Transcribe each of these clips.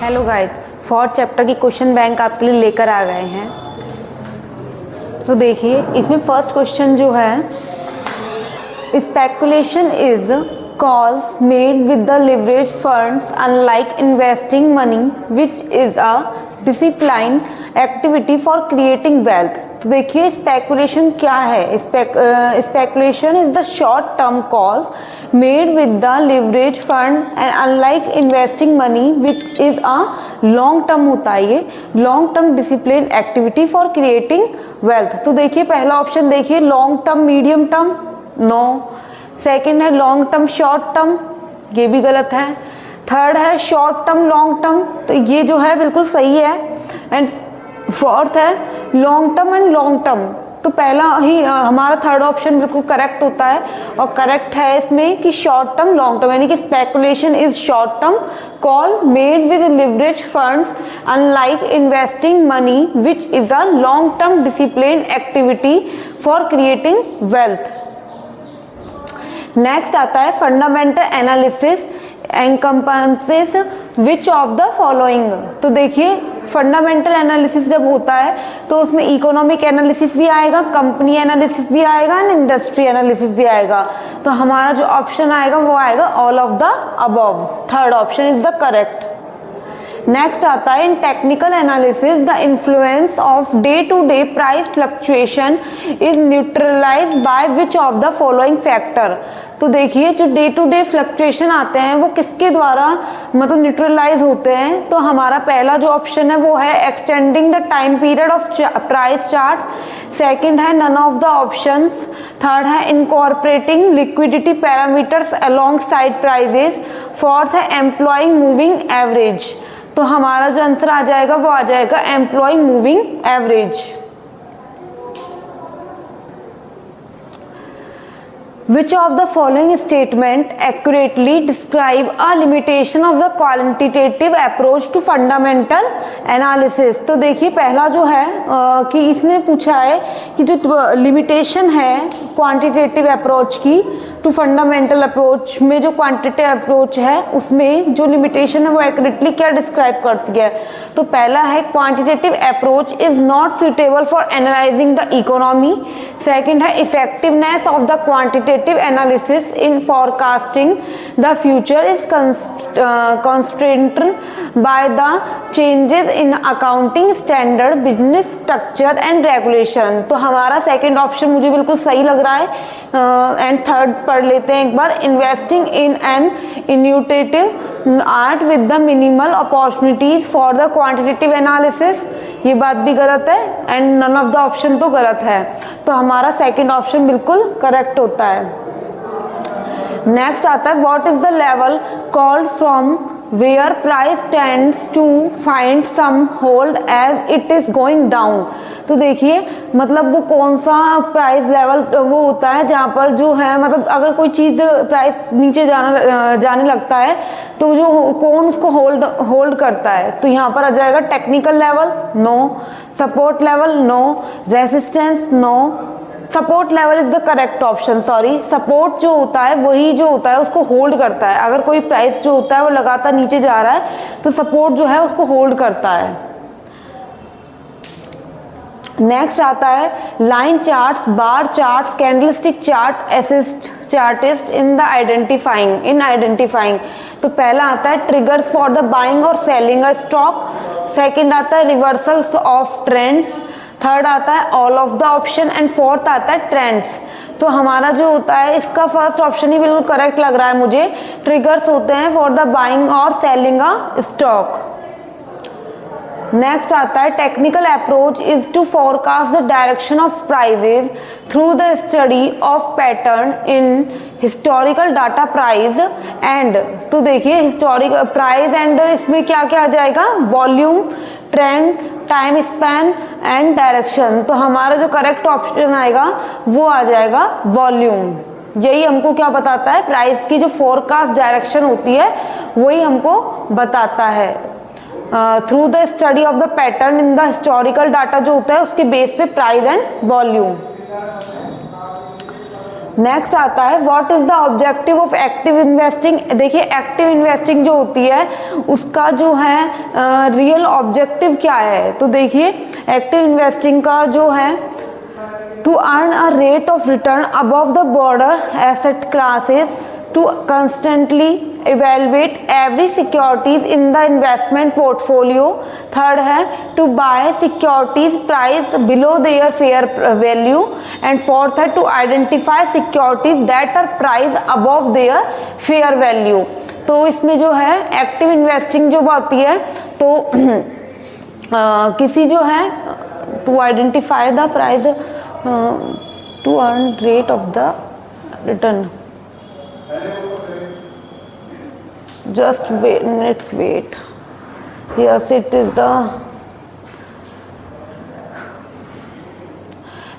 Hello guys, fourth chapter की question bank आपके लिए लेकर आ गए हैं। तो देखिए इसमें फर्स्ट क्वेश्चन जो है, speculation is calls made with the leverage funds unlike investing money which is a discipline activity for creating wealth. तो देखिए स्पेकुलेशन क्या है। Speculation is the short term calls made with the leverage fund and unlike investing money which is a long term होता है, ये long term discipline activity for creating wealth. तो देखिए पहला ऑप्शन देखिए, long term medium term, no. Second है long term short term, ये भी गलत है। थर्ड है शॉर्ट टर्म लॉन्ग टर्म, तो ये जो है बिल्कुल सही है। एंड फोर्थ है long term and long term, तो पहला ही हमारा थर्ड ऑप्शन बिल्कुल करेक्ट होता है। और करेक्ट है इसमें कि शॉर्ट टर्म लॉन्ग टर्म, यानी कि speculation is short term call made with leverage funds unlike investing money which is a long term discipline activity for creating wealth. Next आता है fundamental analysis encompasses which of the following. तो देखिए fundamental analysis जब होता है तो उसमें economic analysis भी आएगा, कंपनी एनालिसिस भी आएगा एंड इंडस्ट्री एनालिसिस भी आएगा। तो हमारा जो ऑप्शन आएगा वो आएगा all of the above, third option is the correct. Next आता है in technical analysis the influence of day to day price fluctuation is neutralize by which of the following factor. तो देखिए जो डे टू डे फ्लक्चुएशन आते हैं वो किसके द्वारा मतलब न्यूट्रलाइज होते हैं। तो हमारा पहला जो ऑप्शन है वो है extending the time period of price chart, second है none of the options, third है incorporating liquidity parameters alongside prices, fourth है एम्प्लॉइंग मूविंग एवरेज। तो हमारा जो आंसर आ जाएगा वो आ जाएगा employ moving average. Which of the following statement accurately describe a limitation of the quantitative approach to fundamental analysis। तो देखिए पहला जो है कि इसने पूछा है कि जो लिमिटेशन है क्वांटिटेटिव अप्रोच की टू फंडामेंटल अप्रोच में, जो क्वांटिटेटिव अप्रोच है उसमें जो लिमिटेशन है वो एक्यूरेटली क्या डिस्क्राइब करती है। तो पहला है quantitative approach is not suitable for analysing the economy, second है effectiveness of the quantitative analysis in forecasting the future is constrained by the changes in accounting standard, business structure and regulation। तो हमारा second option मुझे बिल्कुल सही लग रहा है। And third पढ़ लेते हैं एक बार, investing in an intuitive art with the minimal opportunities for the quantitative analysis, ये बात भी गलत है। And none of the option तो गलत है, तो हमारा सेकंड ऑप्शन बिल्कुल करेक्ट होता है। नेक्स्ट आता है what is the level called from where price tends to find some hold as it is going down. तो देखिए मतलब वो कौन सा प्राइस लेवल वो होता है जहाँ पर जो है मतलब अगर कोई चीज़ प्राइस नीचे जाने लगता है तो जो कौन उसको होल्ड करता है। तो यहाँ पर आ जाएगा technical level, no. Support level, no. Resistance, no. Support level is the correct option, sorry. Support जो होता है वही जो होता है उसको होल्ड करता है। अगर कोई प्राइस जो होता है वो लगातार नीचे जा रहा है तो सपोर्ट जो है उसको होल्ड करता है। नेक्स्ट आता है line charts, bar charts, candlestick chart assist chartist in the identifying. तो पहला आता है ट्रिगर्स फॉर द बाइंग और सेलिंग अ स्टॉक, सेकंड आता है रिवर्सल्स ऑफ ट्रेंड्स, थर्ड आता है all of the option and fourth आता है ट्रेंड्स। तो हमारा जो होता है इसका फर्स्ट ऑप्शन ही बिल्कुल करेक्ट लग रहा है मुझे। ट्रिगर्स होते हैं फॉर द बाइंग और सेलिंग अ स्टॉक। नेक्स्ट आता है technical approach is to forecast the direction of prices through the study of pattern in historical data price and. तो देखिए हिस्टोरिकल प्राइस एंड इसमें क्या क्या आ जाएगा, volume, trend, time span and direction. तो हमारा जो करेक्ट ऑप्शन आएगा वो आ जाएगा वॉल्यूम। यही हमको क्या बताता है, प्राइस की जो फोरकास्ट डायरेक्शन होती है वही हमको बताता है। Through the study of the pattern in the historical data जो होता है उसके बेस पे प्राइस एंड वॉल्यूम। नेक्स्ट आता है what is the objective of active investing. देखिए एक्टिव इन्वेस्टिंग जो होती है उसका जो है रियल ऑब्जेक्टिव क्या है। तो देखिए एक्टिव इन्वेस्टिंग का जो है to earn a rate of return above the border asset classes, to constantly evaluate every securities in the investment portfolio. Third है to buy securities priced below their fair value, and fourth है to identify securities that are priced above their fair value. तो इसमें जो है active investing जो होती है तो किसी जो है to identify the price to earn rate of the return. Just wait, let's wait. Yes, it is the.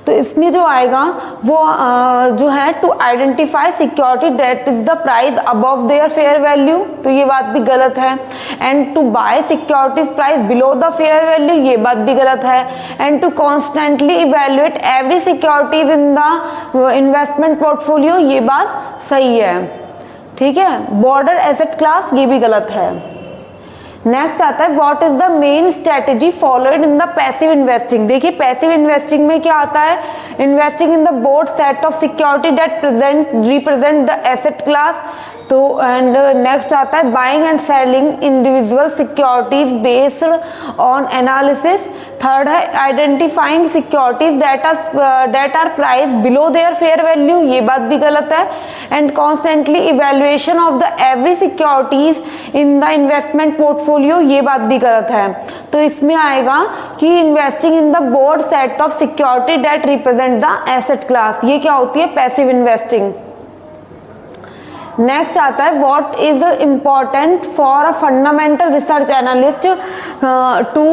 तो इसमें जो आएगा वो जो है to identify security that is the price above their fair value, तो ये बात भी गलत है। And to buy securities price below the fair value, ये बात भी गलत है। And to constantly evaluate every securities in the investment portfolio, ये बात सही है। ठीक है, बॉर्डर एसेट क्लास ये भी गलत है। नेक्स्ट आता है what is the main strategy followed in the passive investing. देखिए पैसिव इन्वेस्टिंग में क्या आता है, investing in the board set of security that represent the asset class. तो एंड नेक्स्ट आता है buying and selling individual securities based on analysis. Third है identifying securities that are price below their fair value, ये बात भी गलत है। And constantly evaluation of the every securities in the investment portfolio, ये बात भी गलत है। तो इसमें आएगा कि investing in the board set of security that represent the asset class, ये क्या होती है, पैसिव इन्वेस्टिंग। नेक्स्ट आता है what is important for a fundamental research analyst to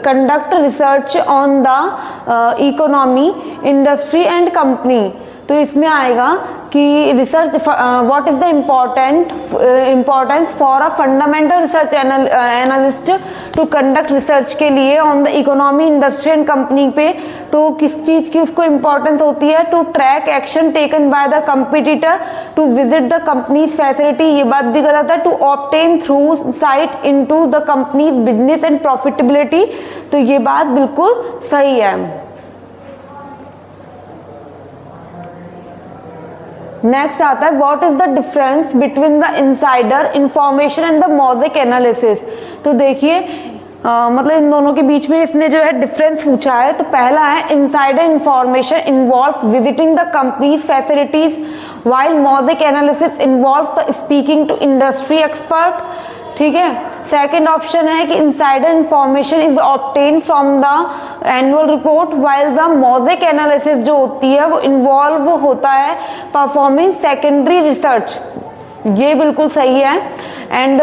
conduct research on the economy, industry and company. तो इसमें आएगा कि research what is the importance for a fundamental research analyst to conduct research के लिए on the economy, industry and company पे। तो किस चीज़ की उसको इम्पोर्टेंस होती है, to track action taken by the competitor, to visit the company's facility, ये बात भी गलत है। To obtain through sight into the company's business and profitability, तो ये बात बिल्कुल सही है। नेक्स्ट आता है what is the difference between the insider information and the mosaic analysis. तो देखिए मतलब इन दोनों के बीच में इसने जो है डिफरेंस पूछा है। तो पहला है insider information involves visiting the company's facilities, while mosaic analysis involves the speaking to industry expert. ठीक है, सेकंड ऑप्शन है कि insider information is obtain from the annual report, while the mosaic analysis जो होती है वो इन्वॉल्व होता है परफॉर्मिंग सेकेंडरी रिसर्च, ये बिल्कुल सही है। And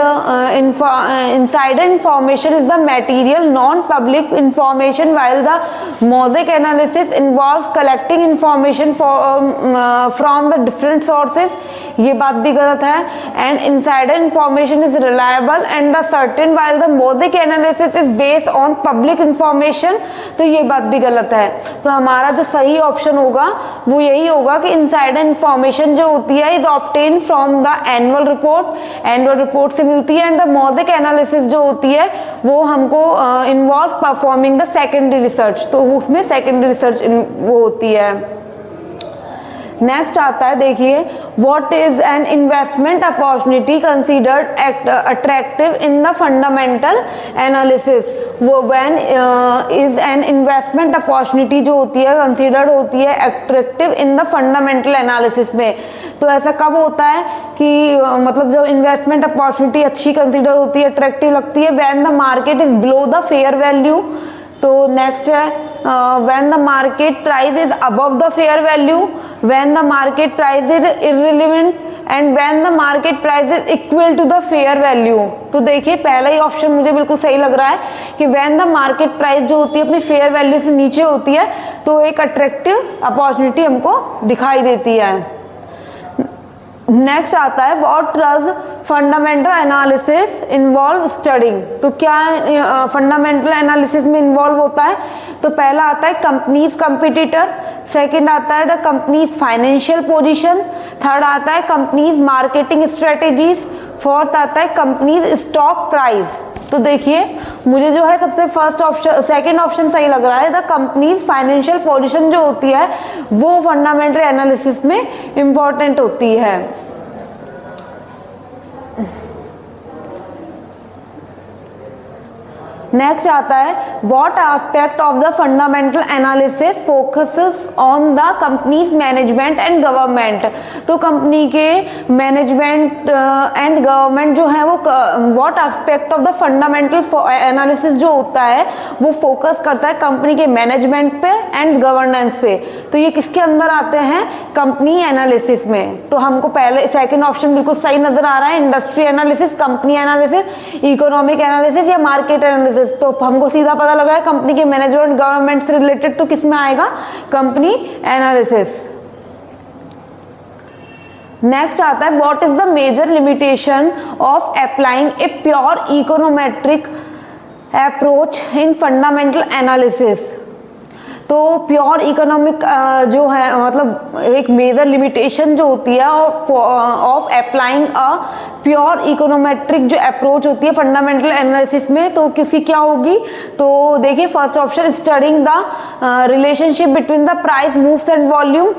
insider information is the material non-public information, while the Mosaic analysis involves collecting information from the different sources, ये बात भी गलत है। and insider information is reliable and the certain, while the Mosaic analysis is based on public information, तो ये बात भी गलत है। तो हमारा जो सही ऑप्शन होगा वो यही होगा कि insider information जो होती है is obtained from the annual report से मिलती है, एंड द मोज़ेक एनालिसिस जो होती है वो हमको involve performing the secondary research, तो उसमें सेकेंडरी रिसर्च वो होती है। नेक्स्ट आता है देखिए what is an investment opportunity considered attractive in the fundamental analysis. वो when is an investment opportunity जो होती है कंसीडर्ड होती है attractive in the fundamental analysis में। तो ऐसा कब होता है कि मतलब जब इन्वेस्टमेंट अपॉर्चुनिटी अच्छी कंसीडर होती है, अट्रैक्टिव लगती है, when the market is below the fair value. तो नेक्स्ट है when the market price is above the fair value, when the market price is irrelevant, and when the market price is equal to the fair value. तो देखिए पहला ही option मुझे बिल्कुल सही लग रहा है कि व्हेन द मार्केट प्राइस जो होती है अपनी फेयर वैल्यू से नीचे होती है तो एक अट्रैक्टिव अपॉर्चुनिटी हमको दिखाई देती है। नेक्स्ट आता है what does fundamental analysis involve studying. तो क्या फंडामेंटल एनालिसिस में इन्वॉल्व होता है? तो पहला आता है कंपनीज कंपटीटर, सेकंड आता है the companies financial position, third आता है कंपनीज मार्केटिंग स्ट्रेटेजीज, फोर्थ आता है कंपनीज स्टॉक प्राइस। तो देखिए मुझे जो है सबसे फर्स्ट ऑप्शन सेकंड ऑप्शन सही लग रहा है, द कंपनीज फाइनेंशियल पोजीशन जो होती है वो फंडामेंटल एनालिसिस में इंपॉर्टेंट होती है। नेक्स्ट आता है what aspect of the fundamental analysis focuses on the companies management and government. तो कंपनी के मैनेजमेंट एंड गवर्नमेंट जो है वो what aspect of the fundamental analysis जो होता है वो फोकस करता है कंपनी के मैनेजमेंट पे एंड गवर्नेंस पे। तो ये किसके अंदर आते हैं? कंपनी एनालिसिस में। तो हमको पहले सेकंड ऑप्शन बिल्कुल सही नजर आ रहा है, industry analysis, company analysis, economic analysis या मार्केट एनालिसिस। तो हमको सीधा पता लगा है कंपनी के मैनेजमेंट गवर्नमेंट से रिलेटेड, तो किस में आएगा? Company analysis. नेक्स्ट आता है what is the major limitation of applying a pure econometric approach in fundamental analysis. तो प्योर इकोनॉमिक जो है मतलब एक मेजर लिमिटेशन जो होती है of applying a pure econometric जो अप्रोच होती है फंडामेंटल एनालिसिस में, तो किसकी क्या होगी? तो देखिए first option studying the relationship between the price moves and volume,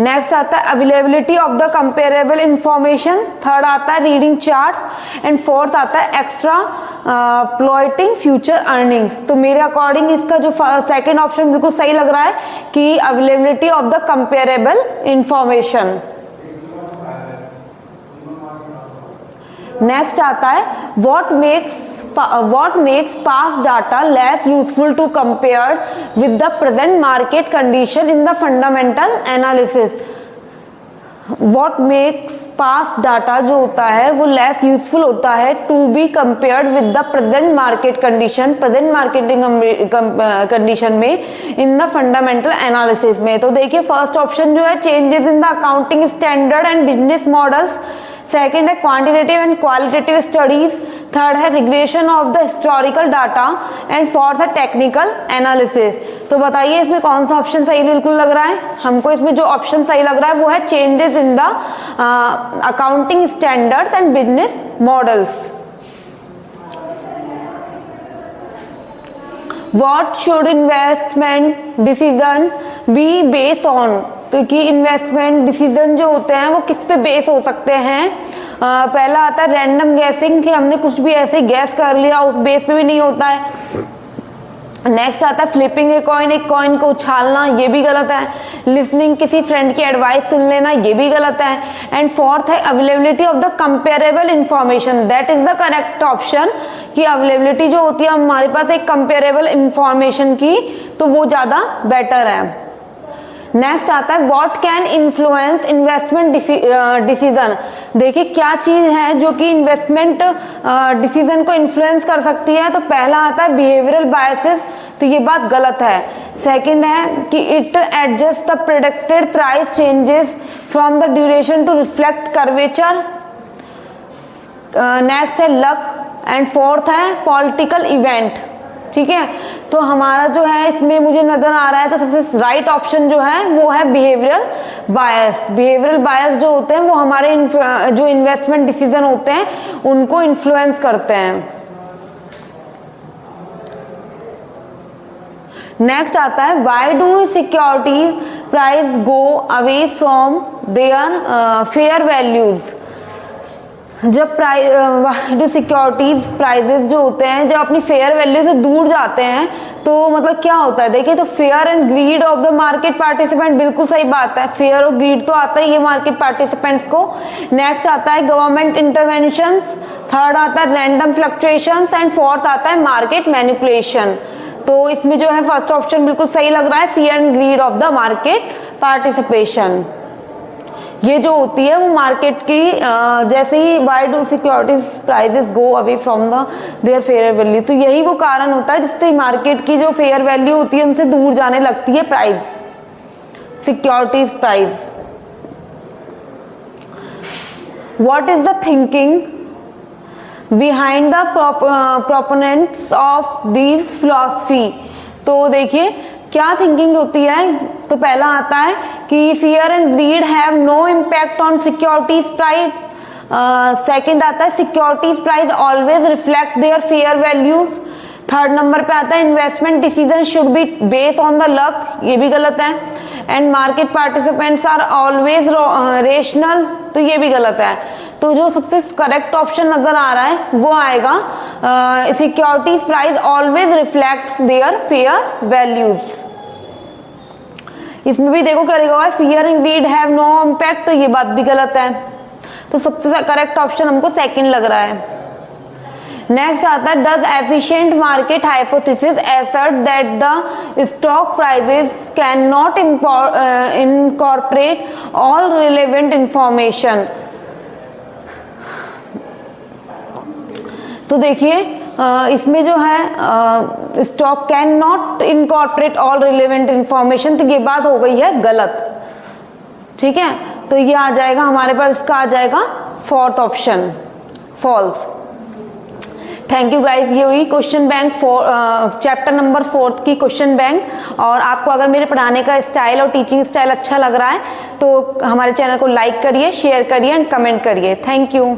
next आता है availability of the comparable information, third आता है रीडिंग चार्ट्स एंड फोर्थ आता है एक्स्ट्रा प्लॉटिंग फ्यूचर अर्निंग्स। तो मेरे अकॉर्डिंग इसका जो सेकंड ऑप्शन बिल्कुल सही लग रहा है कि availability of the comparable information. Next आता है what makes past data less useful to compare with the present market condition in the fundamental analysis। what makes past data जो होता है वो less useful होता है to be compared with the present market condition, present marketing condition में in the fundamental analysis में। तो देखिए फर्स्ट ऑप्शन जो है changes in the accounting standard and business models, second है quantitative and qualitative studies, third है regression of the historical data and fourth है technical analysis. तो बताइए इसमें कौन सा ऑप्शन सही बिल्कुल लग रहा है? हमको इसमें जो ऑप्शन सही लग रहा है वो है changes in the accounting standards and business models. What should investment decision B based on. तो कि इन्वेस्टमेंट डिसीजन जो होते हैं वो किस पे बेस हो सकते हैं? पहला आता है रैंडम गैसिंग, कि हमने कुछ भी ऐसे गैस कर लिया, उस बेस पे भी नहीं होता है। नेक्स्ट आता है फ्लिपिंग एक कॉइन को उछालना, ये भी गलत है। लिसनिंग, किसी फ्रेंड की एडवाइस सुन लेना, ये भी गलत है। एंड फोर्थ है availability of the comparable information, that is the correct option. कि अवेलेबिलिटी जो होती है हमारे पास एक कंपेरेबल इंफॉर्मेशन की, तो वो ज़्यादा बेटर है। नेक्स्ट आता है what can influence investment decision. देखिए क्या चीज है जो कि इन्वेस्टमेंट डिसीजन को इन्फ्लुएंस कर सकती है? तो पहला आता है बिहेवियरल बायसेस, तो ये बात गलत है। सेकंड है कि it adjust the predicted price changes from the duration to reflect curvature. Next है लक एंड फोर्थ है पॉलिटिकल इवेंट। ठीक है, तो हमारा जो है इसमें मुझे नजर आ रहा है तो सबसे राइट ऑप्शन जो है वो है बिहेवियरल बायस। बिहेवियरल बायस जो होते हैं वो हमारे जो इन्वेस्टमेंट डिसीजन होते हैं उनको इन्फ्लुएंस करते हैं। नेक्स्ट आता है why do securities price go away from their fair values. जब जो सिक्योरिटीज प्राइजेस जो होते हैं जब अपनी फेयर वैल्यू से दूर जाते हैं तो मतलब क्या होता है? देखिए तो fair and greed of the market participant, बिल्कुल सही बात है, फेयर और ग्रीड तो आता ही है मार्केट पार्टिसिपेंट्स को। नेक्स्ट आता है गवर्नमेंट इंटरवेंशंस, थर्ड आता है रैंडम फ्लक्चुएशंस एंड फोर्थ आता है मार्केट मैनिपुलेशन। तो इसमें जो है फर्स्ट ऑप्शन बिल्कुल सही लग रहा है, fear and greed of the market participation. ये जो होती है वो मार्केट की जैसे ही why do securities prices go away from the their fair value, तो यही वो कारण होता है जिससे मार्केट की जो फेयर वैल्यू होती है उनसे दूर जाने लगती है price, securities price. What is the thinking behind the proponents of this philosophy. तो देखिए क्या थिंकिंग होती है। तो पहला आता है कि fear and greed have no impact on securities price. Second आता है securities price always reflect their fair values. Third number पे आता है investment decision should be based on the luck, ये भी गलत है। And market participants are always rational, तो ये भी गलत है। तो जो सबसे करेक्ट ऑप्शन नजर आ रहा है वो आएगा securities price always reflects their fair values. इसमें भी देखो क्या लिखा हुआ है, fear and greed have no impact, तो ये बात भी गलत है। तो सबसे करेक्ट ऑप्शन हमको सेकंड लग रहा है। नेक्स्ट आता है does efficient market hypothesis एसर्ट that the stock prices can not incorporate all relevant information. तो देखिए इसमें जो है stock can not incorporate all relevant information, तो ये बात हो गई है गलत। ठीक है, तो ये आ जाएगा हमारे पास, इसका आ जाएगा fourth option false. Thank you guys, ये हुई क्वेश्चन बैंक चैप्टर नंबर 4 की क्वेश्चन बैंक। और आपको अगर मेरे पढ़ाने का स्टाइल और टीचिंग स्टाइल अच्छा लग रहा है तो हमारे चैनल को लाइक करिए, शेयर करिए एंड कमेंट करिए। Thank you.